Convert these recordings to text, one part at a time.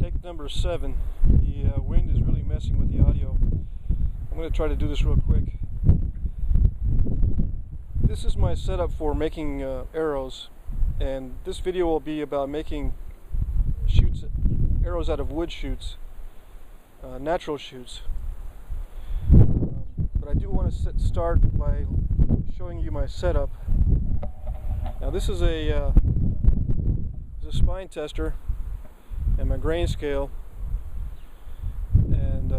Take number 7. The wind is really messing with the audio. I'm going to try to do this real quick. This is my setup for making arrows, and this video will be about making arrows out of wood shoots, natural shoots. But I do want to start by showing you my setup. Now this is a spine tester and my grain scale, and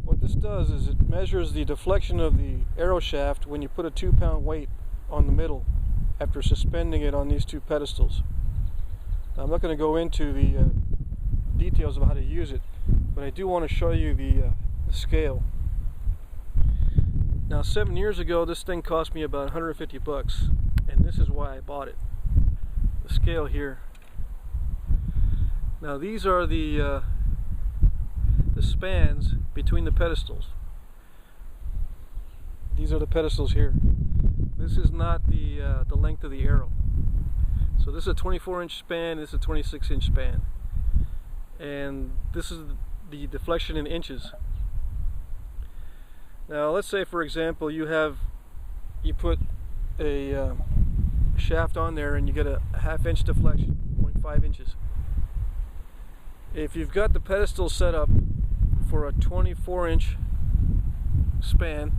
what this does is it measures the deflection of the arrow shaft when you put a 2-pound weight on the middle after suspending it on these two pedestals. Now, I'm not going to go into the details of how to use it, but I do want to show you the scale. Now 7 years ago this thing cost me about 150 bucks, and this is why I bought it. The scale here. Now these are the spans between the pedestals. These are the pedestals here. This is not the length of the arrow. So this is a 24-inch span, this is a 26-inch span. And this is the deflection in inches. Now let's say, for example, you put a shaft on there and you get a half-inch deflection, 0.5 inches. If you've got the pedestal set up for a 24-inch span,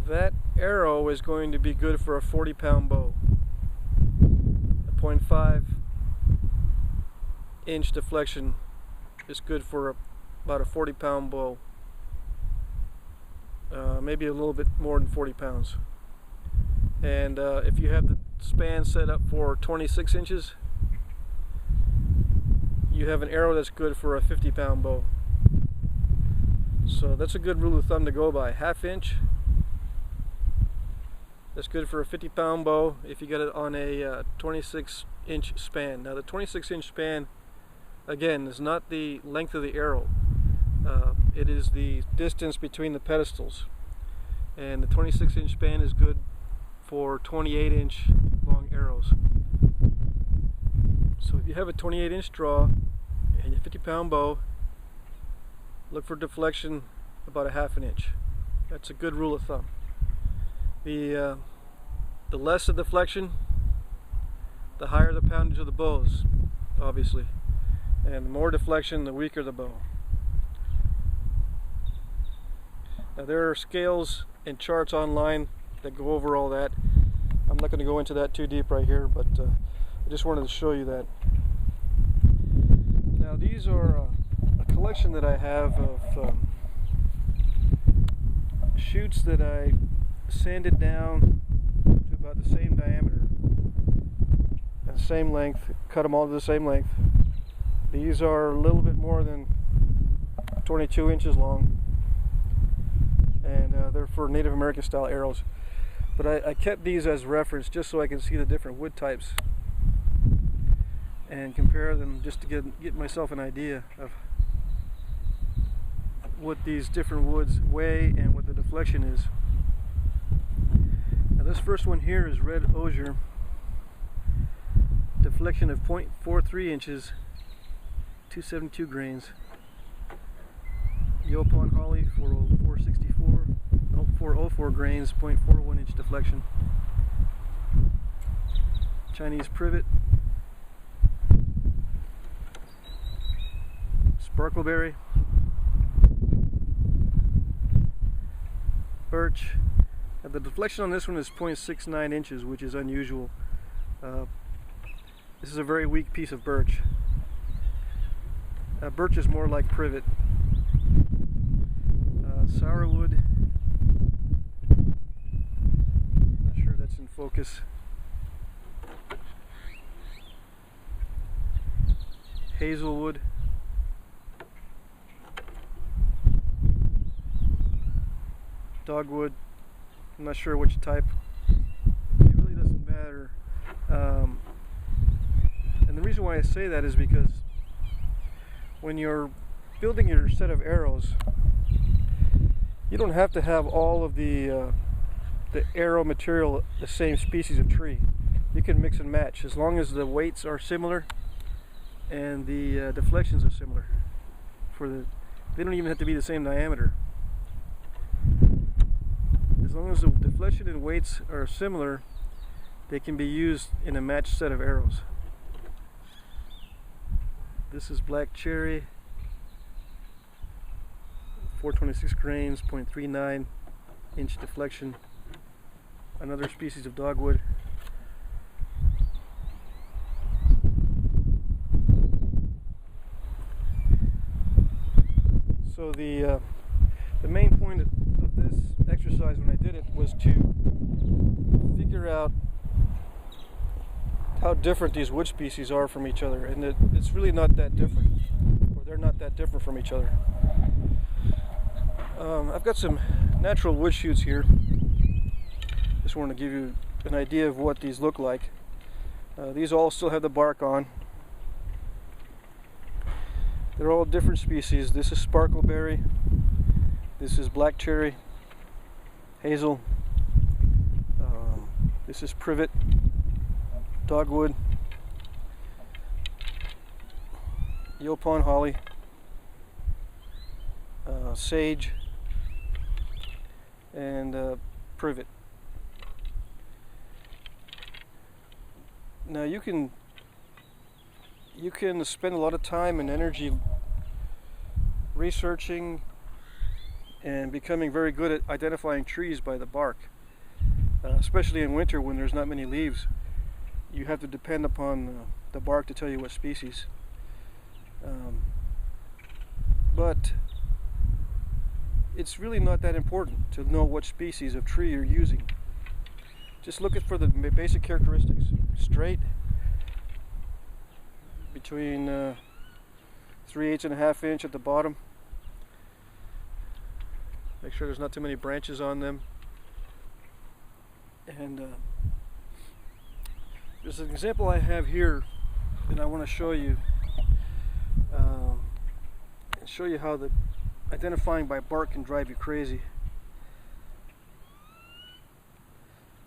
that arrow is going to be good for a 40-pound bow. A 0.5-inch deflection is good for about a 40-pound bow. Maybe a little bit more than 40 pounds. And if you have the span set up for 26 inches, you have an arrow that's good for a 50-pound bow. So that's a good rule of thumb to go by. Half-inch, that's good for a 50-pound bow if you get it on a 26-inch span. Now the 26-inch span, again, is not the length of the arrow. It is the distance between the pedestals. And the 26-inch span is good for 28-inch long arrows. So if you have a 28-inch draw and a 50-pound bow, look for deflection about a half an inch. That's a good rule of thumb. The less the deflection, the higher the poundage of the bows, obviously. And the more deflection, the weaker the bow. Now there are scales and charts online that go over all that. I'm not going to go into that too deep right here, but I just wanted to show you that. Now these are a collection that I have of shoots that I sanded down to about the same diameter and same length, cut them all to the same length. These are a little bit more than 22 inches long, and they're for Native American style arrows. But I kept these as reference just so I can see the different wood types and compare them, just to get myself an idea of what these different woods weigh and what the deflection is. Now this first one here is red osier, deflection of 0.43 inches, 272 grains. Yaupon holly 404 grains, 0.41 inch deflection. Chinese privet, sparkleberry, birch. Now the deflection on this one is 0.69 inches, which is unusual. This is a very weak piece of birch. Birch is more like privet. Sourwood, not sure that's in focus. Hazelwood, dogwood, I'm not sure which type. It really doesn't matter. And the reason why I say that is because when you're building your set of arrows, you don't have to have all of the arrow material the same species of tree. You can mix and match as long as the weights are similar. and the deflections are similar. They don't even have to be the same diameter. As long as the deflection and weights are similar, they can be used in a matched set of arrows. This is black cherry, 426 grains, 0.39 inch deflection. Another species of dogwood. So the main point of this exercise when I did it was to figure out how different these wood species are from each other, and it's really not that different, or they're not that different from each other. I've got some natural wood shoots here. Just want to give you an idea of what these look like. These all still have the bark on. They're all different species. This is sparkleberry, this is black cherry, hazel, this is privet, dogwood, Yaupon holly, sage, and privet. Now you can spend a lot of time and energy researching and becoming very good at identifying trees by the bark, especially in winter when there's not many leaves. You have to depend upon the bark to tell you what species. But it's really not that important to know what species of tree you're using. Just look for the basic characteristics. Straight, between 3/8 and a half inch at the bottom. Make sure there's not too many branches on them. And there's an example I have here that I want to show you, and show you how the identifying by bark can drive you crazy.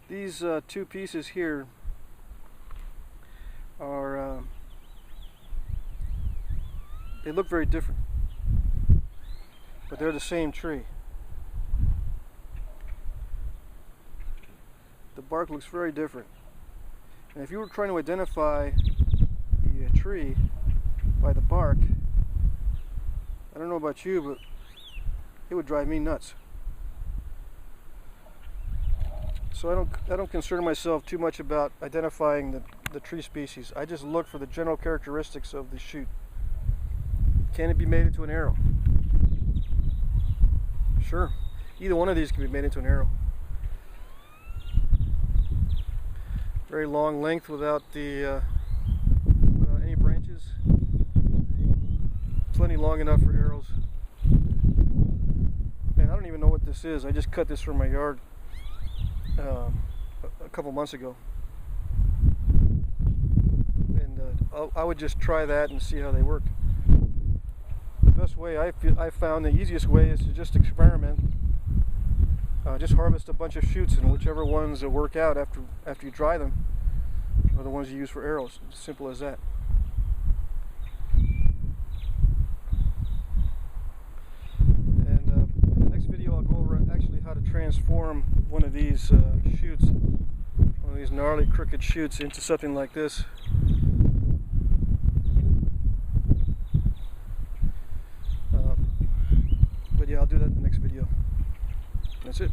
These two pieces here are they look very different, but they're the same tree. The bark looks very different, and if you were trying to identify the tree by the bark, I don't know about you, but it would drive me nuts. So I don't concern myself too much about identifying the tree species. I just look for the general characteristics of the shoot. Can it be made into an arrow? Sure, either one of these can be made into an arrow. Very long length without any branches. Plenty long enough for arrows. And I don't even know what this is. I just cut this from my yard a couple months ago. And I would just try that and see how they work. The best way I found, the easiest way, is to just experiment. Just harvest a bunch of shoots, and whichever ones that work out after you dry them are the ones you use for arrows. It's simple as that. And in the next video I'll go over actually how to transform one of these shoots, one of these gnarly crooked shoots, into something like this. But yeah, I'll do that in the next video. That's it.